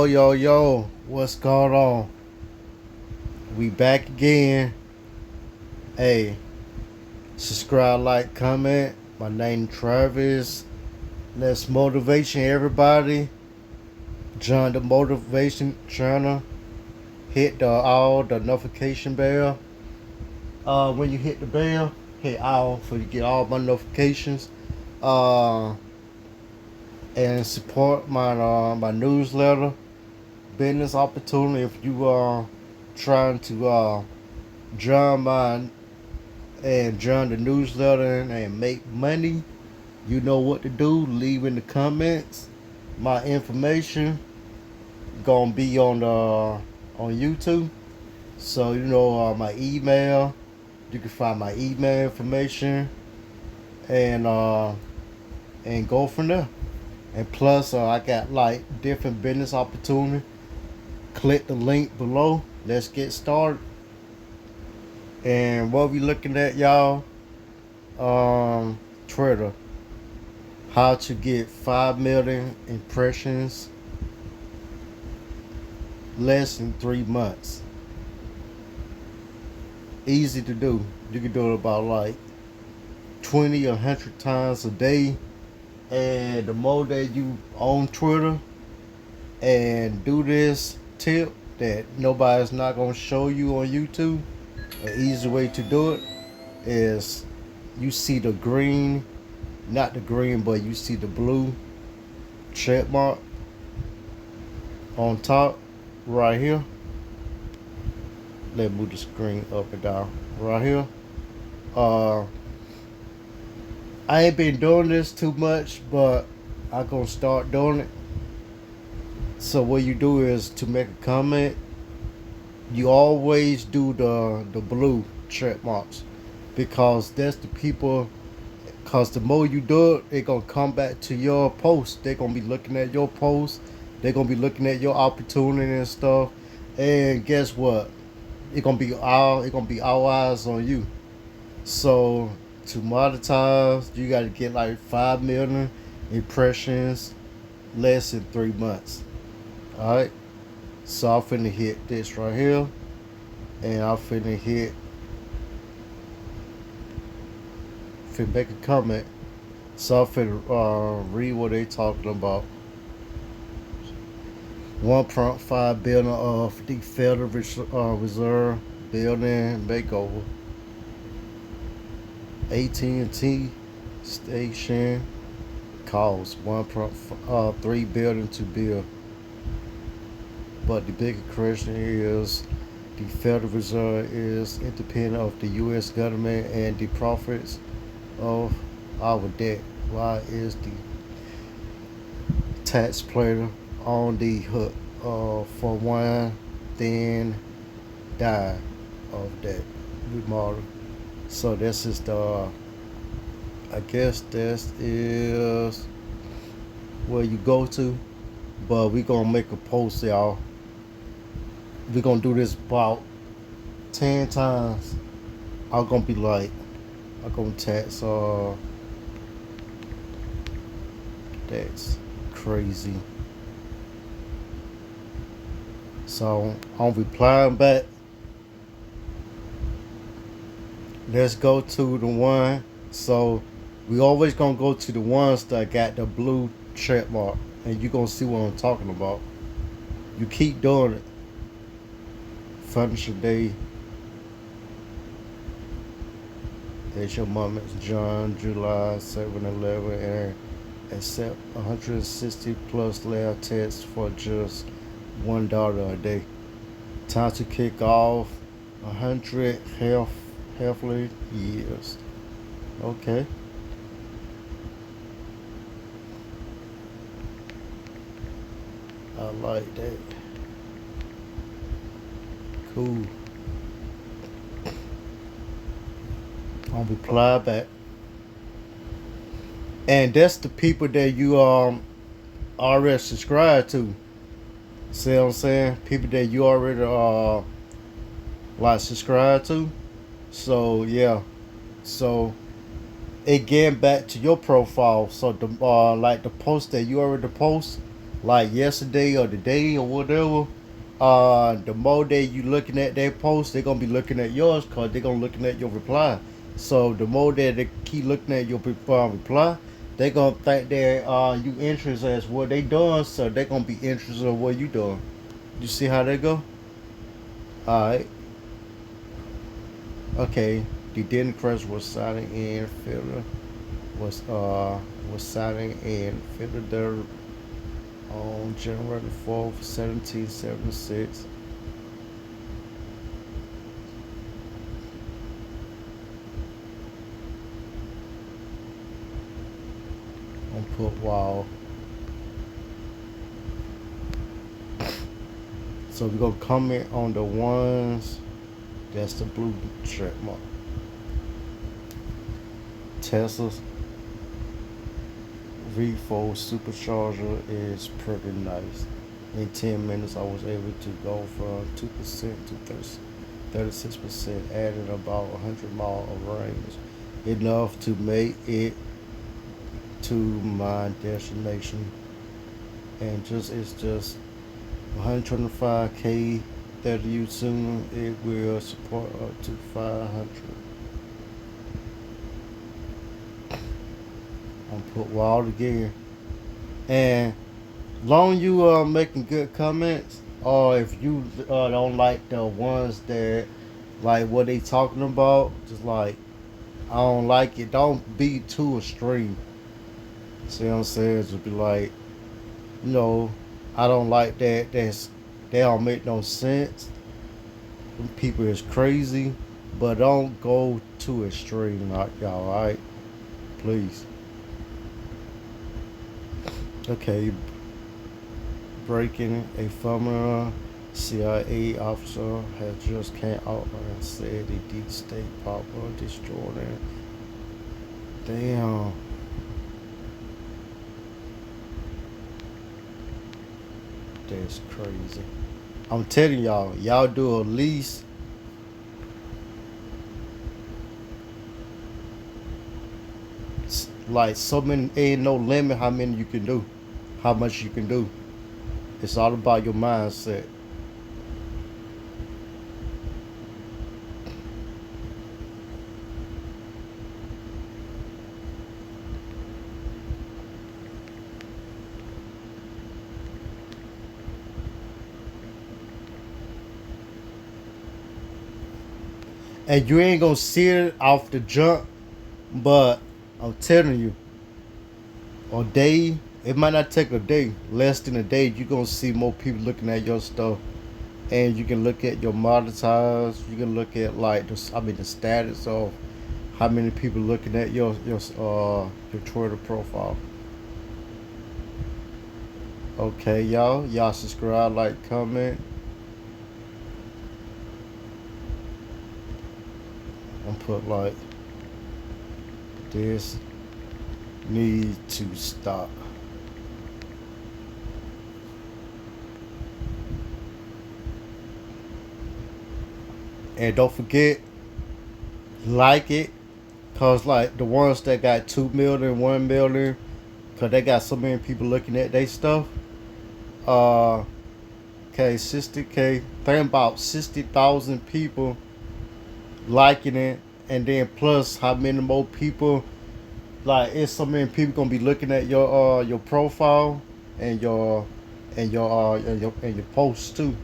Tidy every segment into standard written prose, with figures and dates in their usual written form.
Yo, what's going on? We back again. Hey, subscribe, like, comment. My name Travis. Let's motivation everybody. Join the motivation channel. Hit the notification bell. When you hit the bell, hit all for you get all my notifications. Uh, and support my newsletter, business opportunity. If you are trying to join mine and join the newsletter and make money, you know what to do. Leave in the comments. My information gonna be on YouTube. So my email. You can find my email information and go from there. And plus, I got like different business opportunity. Click the link below. Let's get started. And what we looking at, y'all? Twitter. How to get 5 million impressions less than 3 months. Easy to do. You can do it about like 20 or 100 times a day. And the more that you on Twitter and do this tip that nobody's not going to show you on YouTube, an easy way to do it is you see the green, not the green, but you see the blue check mark on top right here. Let me move the screen up and down right here. I ain't been doing this too much, but I'm gonna start doing it. So what you do is to make a comment, you always do the blue check marks because that's the people. Cause the more you do it, it gonna come back to your post. They're gonna be looking at your post. They're gonna be looking at your opportunity and stuff. And guess what? It gonna be all eyes on you. So to monetize, you gotta get like 5 million impressions less than 3 months. Alright? So I'm finna hit this right here. And I'm finna make a comment. So I'm finna read what they talking about. 1.5 billion of the Federal Reserve building makeover. AT&T station costs 1.3 billion to build. But the bigger question is, the Federal Reserve is independent of the U.S. government and the profits of our debt. Why is the taxpayer on the hook for one thin dime of that remodel? So this is I guess this is where you go to, but we gonna make a post, y'all. We gonna do this about 10 times. I'm gonna be like, I'm gonna tax. That's crazy. So I'm replying back. Let's go to the one. So we always gonna go to the ones that got the blue check mark, and you gonna see what I'm talking about. You keep doing it. Furniture Day. It's your Moments John, July 7-Eleven, and accept 160 plus layer tests for just $1 a day. Time to kick off 100 healthy years. Okay. I like that. Cool. I'll reply back. And that's the people that you already subscribe to. See what I'm saying? People that you already like subscribe to. So yeah. So it getting back to your profile. So the like the post that you already post, like yesterday or the day or whatever, the more that you looking at their post, they're gonna be looking at yours because they're gonna looking at your reply. So the more that they keep looking at your reply, they gonna think that you interested as what they doing, so they gonna be interested in what you doing. You see how they go? Alright. Okay. The Denton Crest was signing in Philadelphia was signing in Philadelphia on January 4th, 1776. On put wow. So we're gonna comment on the ones that's the blue check mark. Tesla's V4 supercharger is pretty nice. In 10 minutes, I was able to go from 2% to 36%, adding about 100 miles of range, enough to make it to my destination. And it's just 125k that you soon. It will support up to 500. I'm put wild again. And long you making good comments, or if you don't like the ones that like what they talking about, just like I don't like it. Don't be too extreme. See what I'm saying? Just be like, you know, I don't like that. They don't make no sense. Them people is crazy, but don't go too extreme, y'all. All right, please. Okay, breaking a former CIA officer has just came out and said the deep state power destroying. Damn. That's crazy. I'm telling y'all do at least like so many. Ain't no limit how many you can do, how much you can do. It's all about your mindset. And you ain't gonna see it off the jump, but I'm telling you, a day, it might not take a day, less than a day, you're gonna see more people looking at your stuff. And you can look at your monetize, you can look at like the status of how many people looking at your Twitter profile. Okay, y'all subscribe, like, comment, and put like this need to stop. And don't forget, like it, cause like the ones that got 2 million, 1 million, cause they got so many people looking at their stuff. Uh, okay, 60k. Think about 60,000 people liking it, and then plus how many more people. Like it's so many people gonna be looking at your profile and your posts too.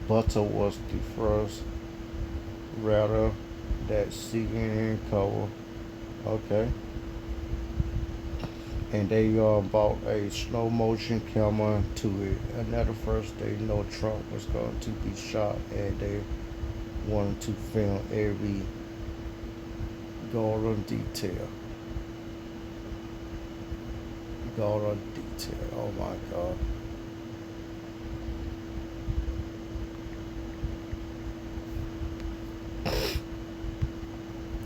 Butter was the first router that CNN covered. Okay. And they bought a slow motion camera to it. Another first they know Trump was going to be shot, and they wanted to film every golden detail. Golden detail. Oh my God.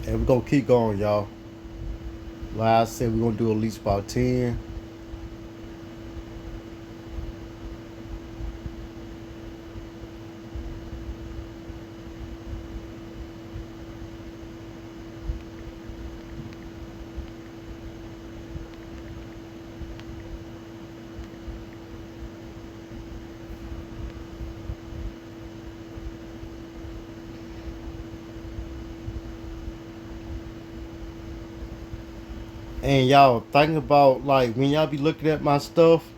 And we're gonna keep going, y'all. Like I said, we're gonna do at least about 10. And y'all think about like when y'all be looking at my stuff,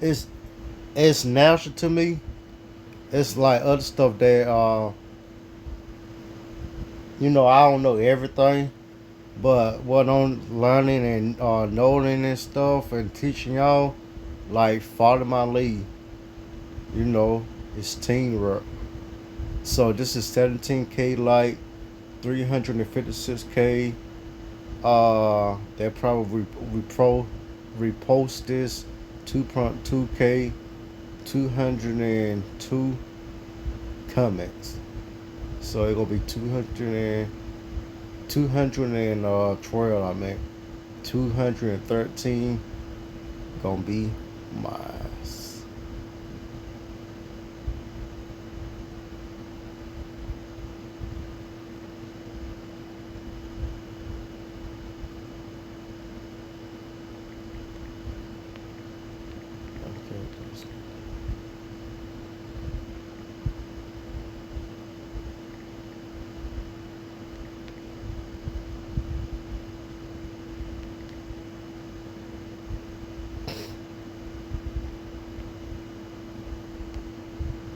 it's it's natural to me. It's like other stuff that I don't know everything, but what I'm learning and knowing and stuff and teaching y'all, like follow my lead. You know, it's teamwork. So this is 17K like 356K. They probably repost this 2.2K, 202 comments. So it's gonna be 212. I mean, 213 gonna be mine. Okay,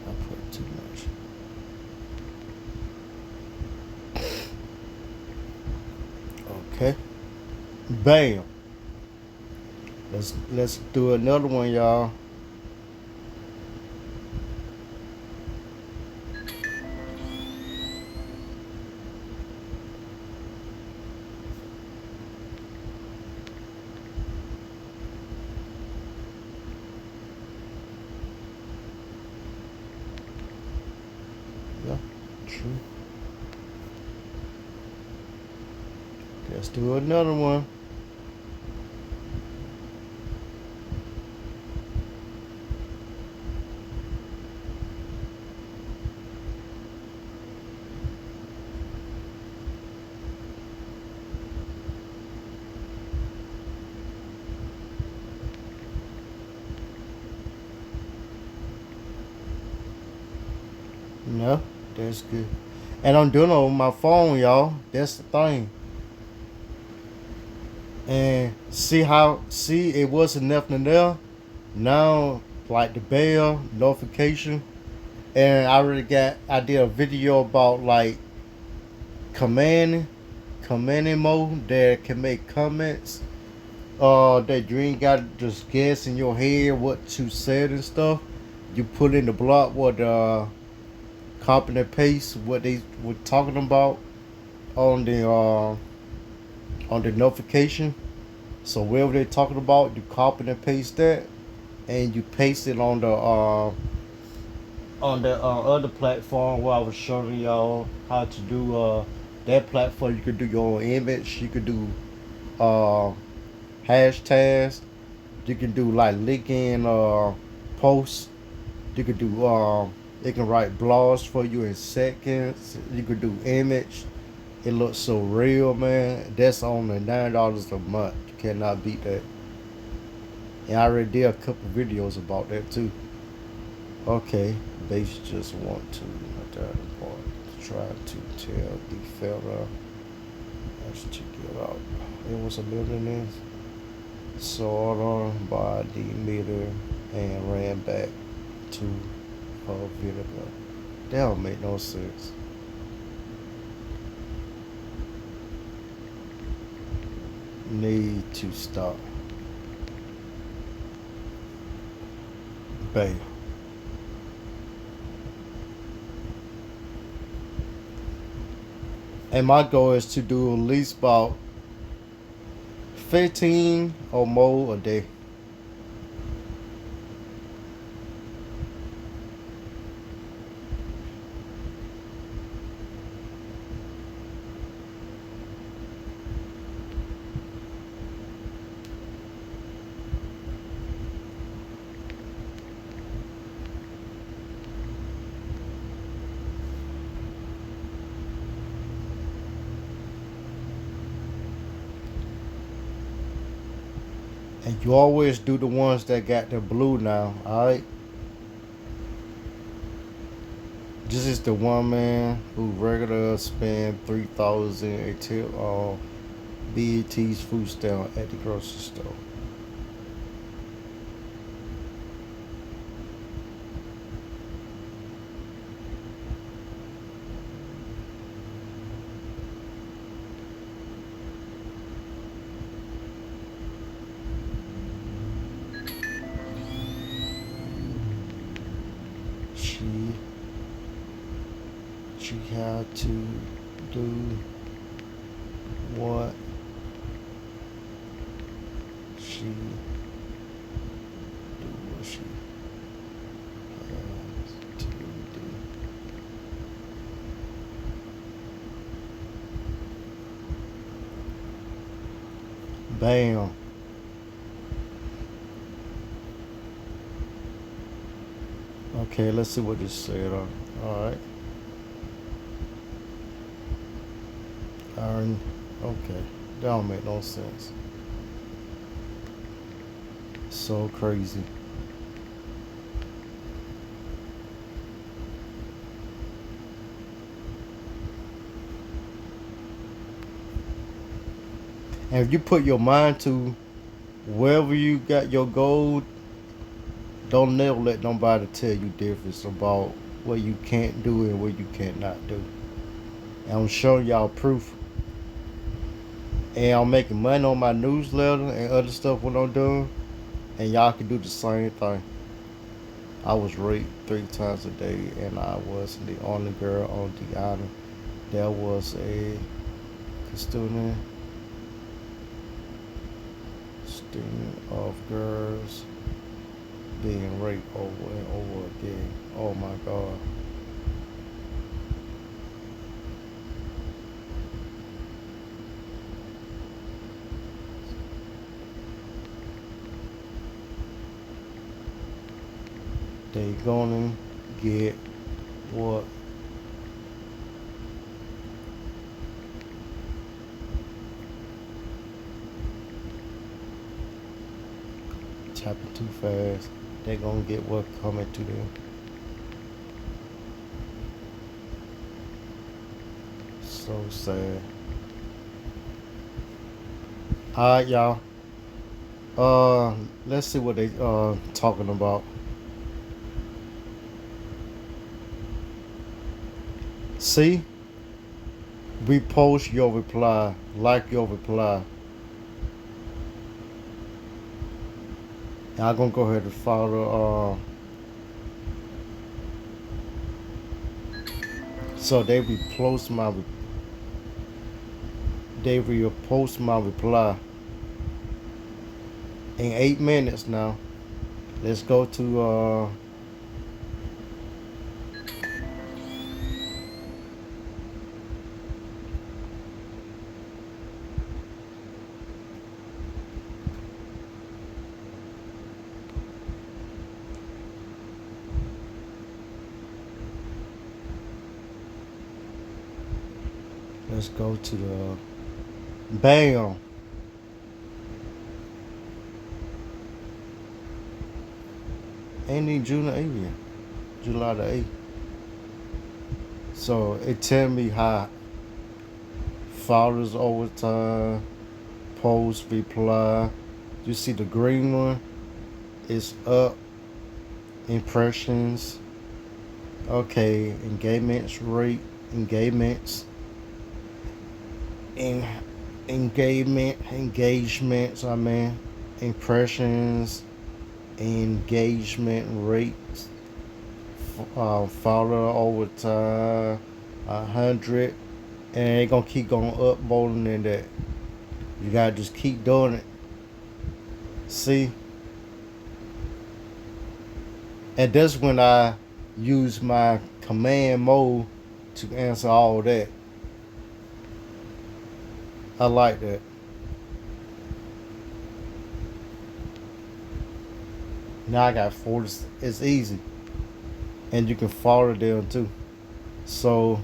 I put too much. Okay, bam. Let's do another one, y'all. Yeah, true. Let's do another one. No, that's good. And I'm doing it on my phone, y'all. That's the thing. And see it wasn't nothing there. Now like the bell notification. And I did a video about like commanding commanding mode that can make comments. That you ain't got to just guess in your head what you said and stuff. You put in the block what copy and paste what they were talking about on the notification. So wherever they're talking about, you copy and paste that, and you paste it on the other platform where I was showing y'all how to do that platform. You could do your own image. You could do uh, hashtags. You can do like linking posts. You could do it can write blogs for you in seconds. You could do image. It looks so real, man. That's only $9 a month. You cannot beat that. And I already did a couple videos about that too. Okay, they just want to try to tell the fella let's check it out. It was a living sort on by the meter and ran back to her vinegar. That don't make no sense. Need to stop. Bam. And my goal is to do at least about 15 or more a day. And you always do the ones that got the blue now, alright? This is the one man who regular spend 3,000 until BET's food stamp at the grocery store. She she had to do what she do what she has to do. Bam. Okay, let's see what this said. Alright. Iron. Okay. That don't make no sense. So crazy. And if you put your mind to wherever you got your goal, don't never let nobody tell you difference about what you can't do and what you cannot do. And I'm showing y'all proof. And I'm making money on my newsletter and other stuff what I'm doing. And y'all can do the same thing. I was raped 3 times a day, and I wasn't the only girl on the island. There was a student of girls being raped over and over again. Oh my God. They gonna get what tapping too fast. They gonna get what coming to them. So sad. Alright, y'all. Let's see what they talking about. See, repost your reply, like your reply. And I'm gonna go ahead and follow. So they repost my reply in 8 minutes now. Let's go to let's go to the bam. Ending June the 8th, July the 8th. So it tell me how followers over time, post reply. You see the green one is up. Impressions. Okay, engagements rate, engagements, in engagements. I mean, impressions, engagement rates, follower over time, 100, and it gonna keep going up more than that. You gotta just keep doing it. See, and that's when I use my command mode to answer all that. I like that. Now I got 40. It's easy, and you can follow them too. So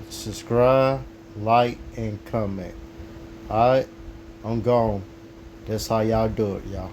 subscribe, like, and comment. Alright, I'm gone. That's how y'all do it, y'all.